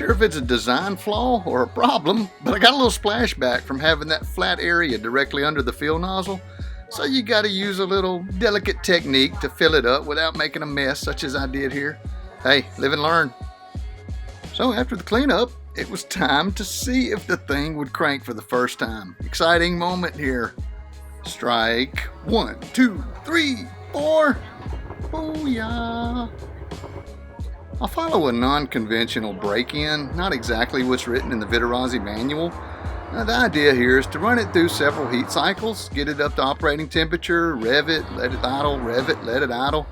sure if it's a design flaw or a problem, but I got a little splashback from having that flat area directly under the fill nozzle. So you got to use a little delicate technique to fill it up without making a mess such as I did here. Hey, live and learn. So after the cleanup, it was time to see if the thing would crank for the first time. Exciting moment here. Strike 1, 2, 3, 4. Booyah! I'll follow a non-conventional break-in, not exactly what's written in the Vitarazi manual. Now, the idea here is to run it through several heat cycles, get it up to operating temperature, rev it, let it idle, rev it, let it idle,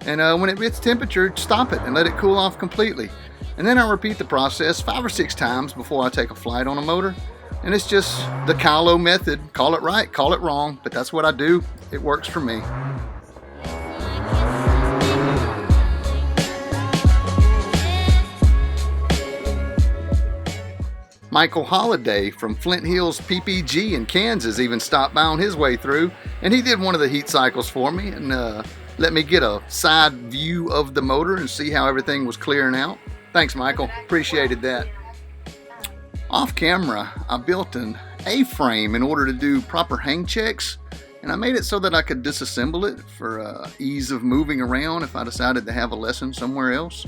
and when it hits temperature, stop it and let it cool off completely. And then I'll repeat the process 5 or 6 times before I take a flight on a motor. And it's just the Kylo method. Call it right, call it wrong, but that's what I do. It works for me. Michael Holliday from Flint Hills PPG in Kansas even stopped by on his way through, and he did one of the heat cycles for me and let me get a side view of the motor and see how everything was clearing out. Thanks, Michael. Appreciated that. Off camera, I built an A-frame in order to do proper hang checks, and I made it so that I could disassemble it for ease of moving around if I decided to have a lesson somewhere else.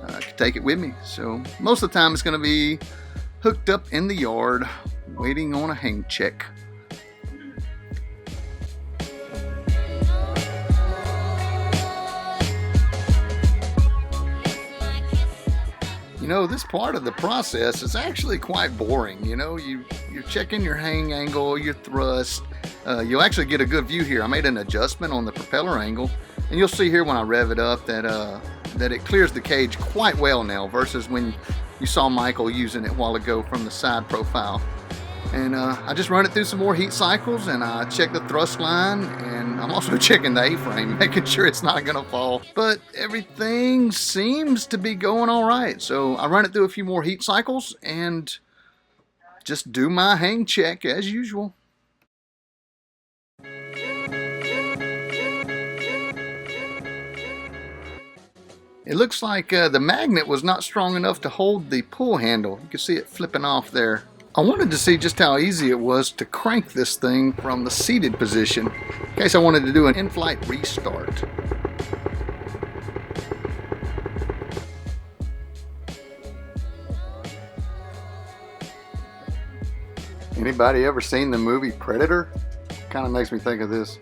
I could take it with me. So most of the time it's going to be hooked up in the yard, waiting on a hang check. You know, this part of the process is actually quite boring. You know, you're checking your hang angle, your thrust. You'll actually get a good view here. I made an adjustment on the propeller angle, and you'll see here when I rev it up that it clears the cage quite well now versus when you saw Michael using it a while ago from the side profile. And I just run it through some more heat cycles, and I check the thrust line, and I'm also checking the A-frame, making sure it's not gonna fall. But everything seems to be going all right. So I run it through a few more heat cycles and just do my hang check as usual. It looks like the magnet was not strong enough to hold the pull handle. You can see it flipping off there. I wanted to see just how easy it was to crank this thing from the seated position in case I wanted to do an in-flight restart. Anybody ever seen the movie Predator? Kind of makes me think of this.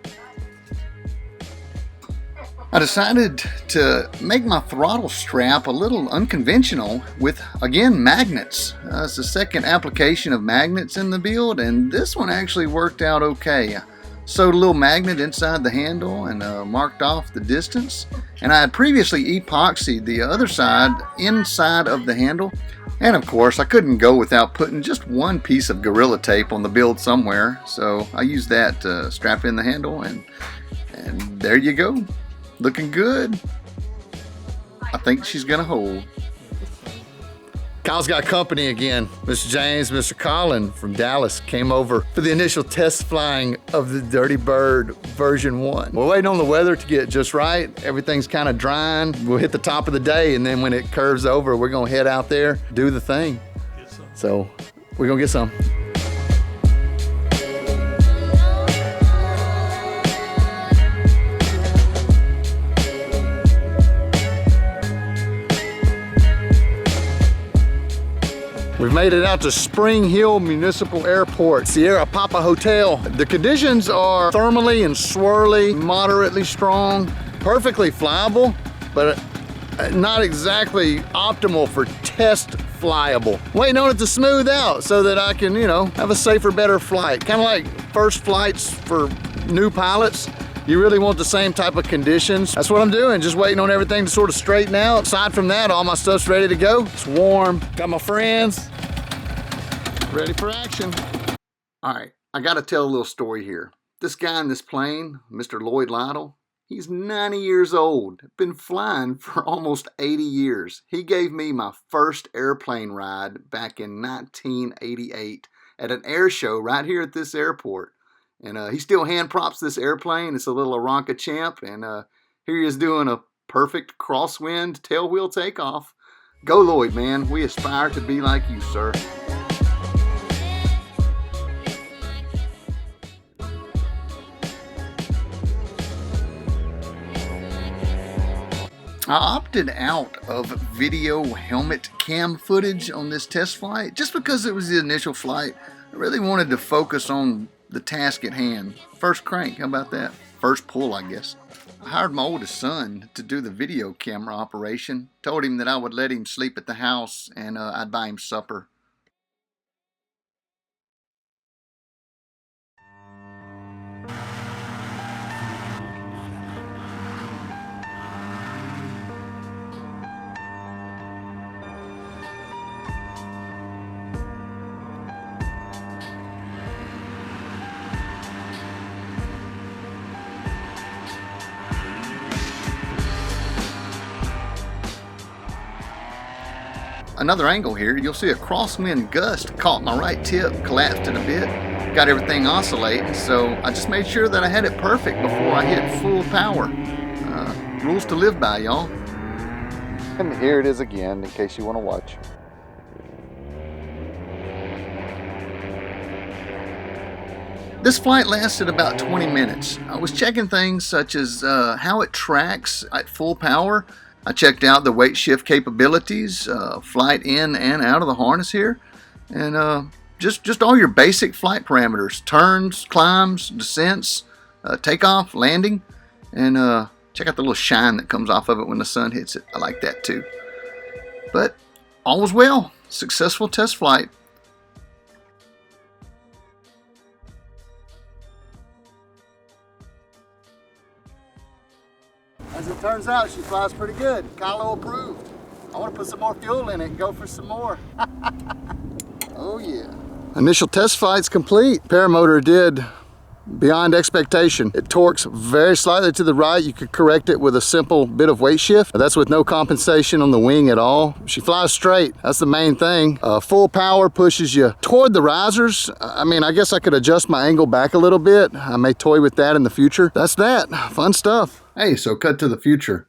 I decided to make my throttle strap a little unconventional with, again, magnets. It's the second application of magnets in the build, and this one actually worked out okay. I sewed a little magnet inside the handle and marked off the distance. And I had previously epoxied the other side inside of the handle. And of course, I couldn't go without putting just one piece of Gorilla Tape on the build somewhere. So I used that to strap in the handle, and there you go. Looking good. I think she's gonna hold. Kyle's got company again. Mr. James, Mr. Colin from Dallas came over for the initial test flying of the Dirty Bird version 1. We're waiting on the weather to get just right. Everything's kind of drying. We'll hit the top of the day, and then when it curves over, we're gonna head out there, do the thing. So we're gonna get some. We've made it out to Spring Hill Municipal Airport, Sierra Papa Hotel. The conditions are thermally and swirly, moderately strong, perfectly flyable, but not exactly optimal for test flyable. Waiting on it to smooth out so that I can, have a safer, better flight. Kind of like first flights for new pilots. You really want the same type of conditions. That's what I'm doing, just waiting on everything to sort of straighten out. Aside from that, all my stuff's ready to go. It's warm. Got my friends ready for action. All right, I gotta tell a little story here. This guy in this plane, Mr. Lloyd Lytle, he's 90 years old, been flying for almost 80 years. He gave me my first airplane ride back in 1988 at an air show right here at this airport. And he still hand props this airplane. It's a little Aranca Champ, and here he is doing a perfect crosswind tailwheel takeoff. Go Lloyd, man. We aspire to be like you, sir. I opted out of video helmet cam footage on this test flight just because it was the initial flight. I really wanted to focus on the task at hand. First crank, how about that? First pull, I guess. I hired my oldest son to do the video camera operation. Told him that I would let him sleep at the house and I'd buy him supper. Another angle here, you'll see a crosswind gust caught my right tip, collapsed it a bit, got everything oscillating, so I just made sure that I had it perfect before I hit full power. Rules to live by, y'all. And here it is again, in case you want to watch. This flight lasted about 20 minutes. I was checking things such as how it tracks at full power. I checked out the weight shift capabilities, flight in and out of the harness here, and just all your basic flight parameters, turns, climbs, descents, takeoff, landing, and check out the little shine that comes off of it when the sun hits it. I like that too. But all was well. Successful test flight. As it turns out, she flies pretty good. Kylo approved. I want to put some more fuel in it and go for some more. Oh yeah. Initial test flight's complete. Paramotor did beyond expectation. It torques very slightly to the right. You could correct it with a simple bit of weight shift. That's with no compensation on the wing at all. She flies straight. That's the main thing. Full power pushes you toward the risers. I mean, I guess I could adjust my angle back a little bit. I may toy with that in the future. That's that. Fun stuff. Hey, so cut to the future.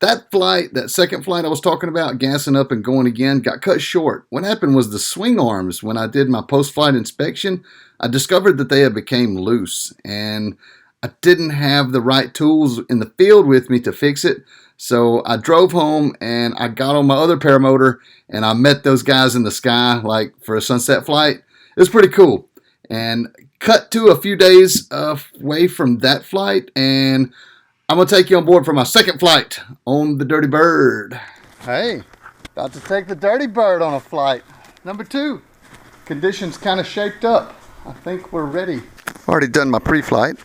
That flight, that second flight I was talking about, gassing up and going again, got cut short. What happened was the swing arms, when I did my post-flight inspection, I discovered that they had became loose, and I didn't have the right tools in the field with me to fix it. So I drove home and I got on my other paramotor and I met those guys in the sky, like for a sunset flight. It was pretty cool. And cut to a few days away from that flight, and I'm going to take you on board for my second flight on the Dirty Bird. Hey, about to take the Dirty Bird on a flight. Number 2. Conditions kind of shaped up. I think we're ready. Already done my pre-flight,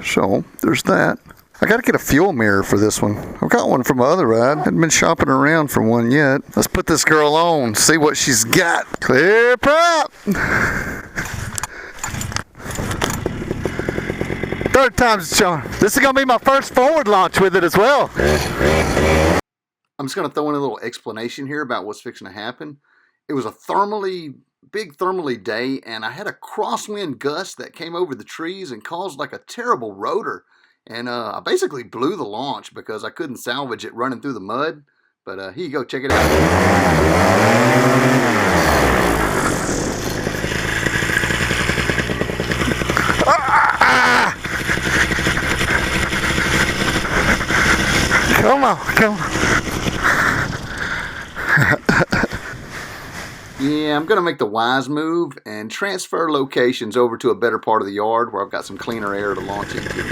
so there's that. I got to get a fuel mirror for this one. I've got one from my other ride. Hadn't been shopping around for one yet. Let's put this girl on, see what she's got. Clear prop. Third time's the charm. This is going to be my first forward launch with it as well. I'm just going to throw in a little explanation here about what's fixing to happen. It was a big thermally day, and I had a crosswind gust that came over the trees and caused like a terrible rotor. And I basically blew the launch because I couldn't salvage it running through the mud. But here you go, check it out. Come on, come on. Yeah, I'm gonna make the wise move and transfer locations over to a better part of the yard where I've got some cleaner air to launch into.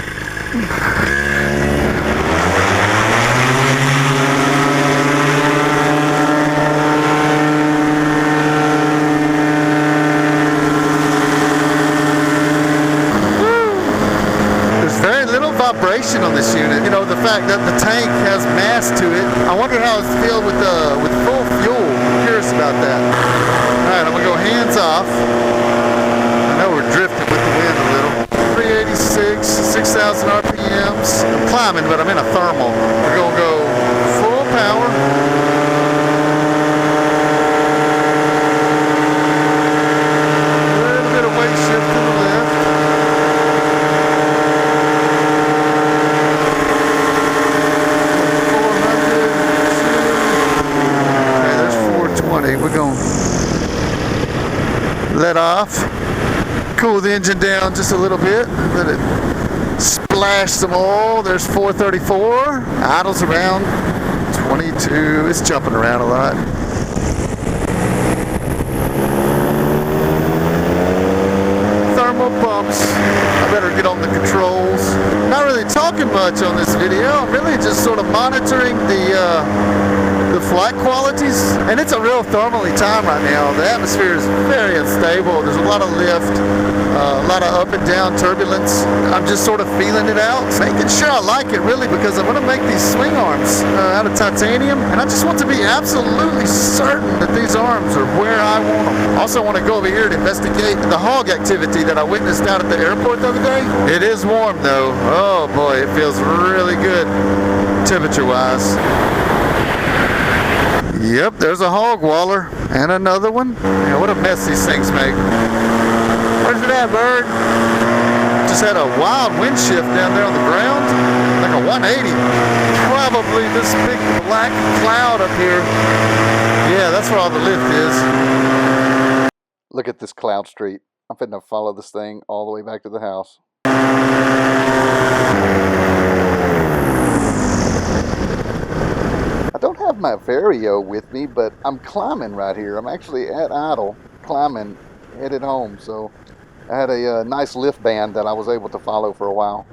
Vibration on this unit. You know, the fact that the tank has mass to it. I wonder how it's filled with full fuel. I'm curious about that. All right, I'm gonna go hands off. I know we're drifting with the wind a little. 386, 6,000 RPMs. I'm climbing, but I'm in a thermal. We're gonna go full power. A little bit of weight shift to the left. engine down just a little bit. Let it splash some oil. There's 434. Idles around 22. It's jumping around a lot. Thermal pumps. I better get on the controls. Not really talking much on this video. I'm really just sort of monitoring the flight qualities, and it's a real thermally time right now. The atmosphere is very unstable. There's a lot of lift, a lot of up and down turbulence. I'm just sort of feeling it out, making sure I like it really, because I want to make these swing arms out of titanium, and I just want to be absolutely certain that these arms are where I want them. Also want to go over here and investigate the hog activity that I witnessed out at the airport the other day. It is warm though. Oh boy, it feels really good temperature wise. Yep, there's a hog waller and another one. Yeah, what a mess these things make. Where's it at, bird? Just had a wild wind shift down there on the ground, like a 180. Probably this big black cloud up here. Yeah, that's where all the lift is. Look at this cloud street. I'm finna follow this thing all the way back to the house. I don't have my Vario with me, but I'm climbing right here. I'm actually at idle, climbing, headed home. So I had a nice lift band that I was able to follow for a while.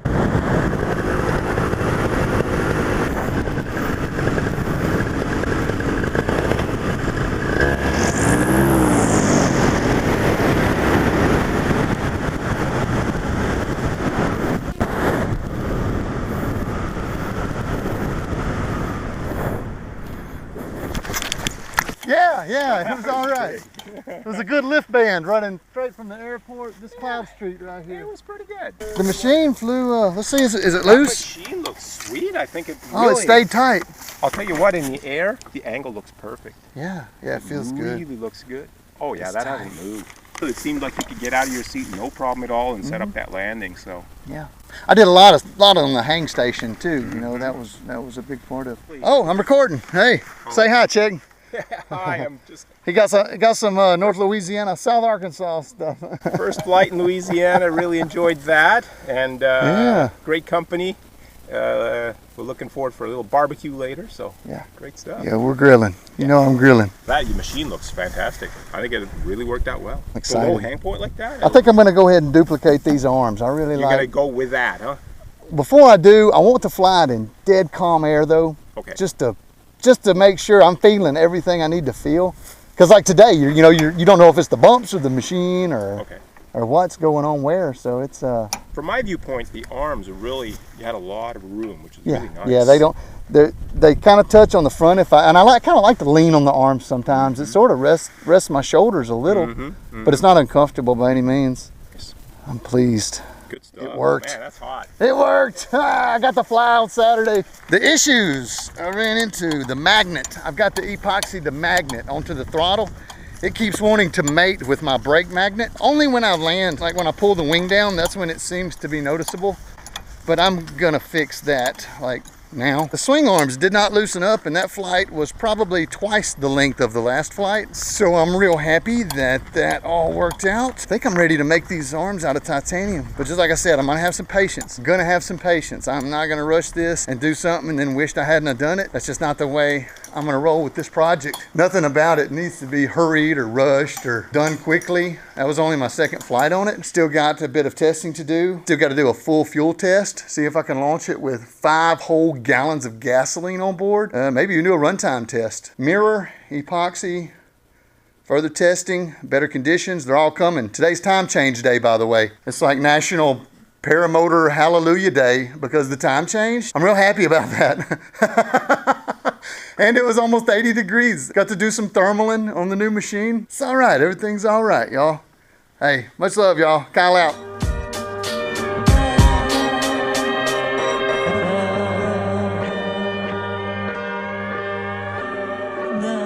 Yeah, it was all right. It was a good lift band running straight from the airport, this cloud street right here. It was pretty good. The machine flew, let's see, is it loose? The machine looks sweet. I think it really... Oh, it stayed tight. I'll tell you what, in the air, the angle looks perfect. Yeah, it feels good. It really looks good. Oh yeah, it's that tight. hasn't moved. It seemed like you could get out of your seat no problem at all and set up that landing, so. Yeah. I did a lot on the hang station too, you know, that was a big part of it. Oh, I'm recording. Hey, say hi, Chick. I am just... He got some North Louisiana, South Arkansas stuff. First flight in Louisiana, really enjoyed that, and yeah. Great company. We're looking forward for a little barbecue later, so yeah, great stuff. Yeah, we're grilling. You know I'm grilling. Your machine looks fantastic. I think it really worked out well. Excited. A little hang point like that? I think I'm going to go ahead and duplicate these arms. I really like. You're going to go with that, huh? Before I do, I want to fly it in dead calm air though. Okay. Just to make sure I'm feeling everything I need to feel. Because like today, you don't know if it's the bumps or the machine or what's going on where. So it's from my viewpoint, the arms are really, you had a lot of room, which is really nice. Yeah, they kind of touch on the front kind of like to lean on the arms sometimes. It sort of rests my shoulders a little, but it's not uncomfortable by any means. Yes. I'm pleased. Good stuff. It worked. Oh, man, that's hot. It worked. I got to fly on Saturday. The issues I ran into, the magnet. I've got to epoxy the magnet onto the throttle. It keeps wanting to mate with my brake magnet. Only when I land, like when I pull the wing down, that's when it seems to be noticeable. But I'm gonna fix that like now. The swing arms did not loosen up, and that flight was probably twice the length of the last flight. So I'm real happy that all worked out. I think I'm ready to make these arms out of titanium. But just like I said, I'm gonna have some patience. I'm gonna have some patience. I'm not gonna rush this and do something and then wished I hadn't have done it. That's just not the way I'm gonna roll with this project. Nothing about it needs to be hurried or rushed or done quickly. That was only my second flight on it. Still got a bit of testing to do. Still got to do a full fuel test. See if I can launch it with 5 whole gallons of gasoline on board. Maybe you do a runtime test. Mirror, epoxy, further testing, better conditions. They're all coming. Today's time change day, by the way. It's like National Paramotor Hallelujah Day because the time changed. I'm real happy about that. And it was almost 80 degrees. Got to do some thermaling on the new machine. It's all right. Everything's all right, y'all. Hey, much love, y'all. Kyle out. The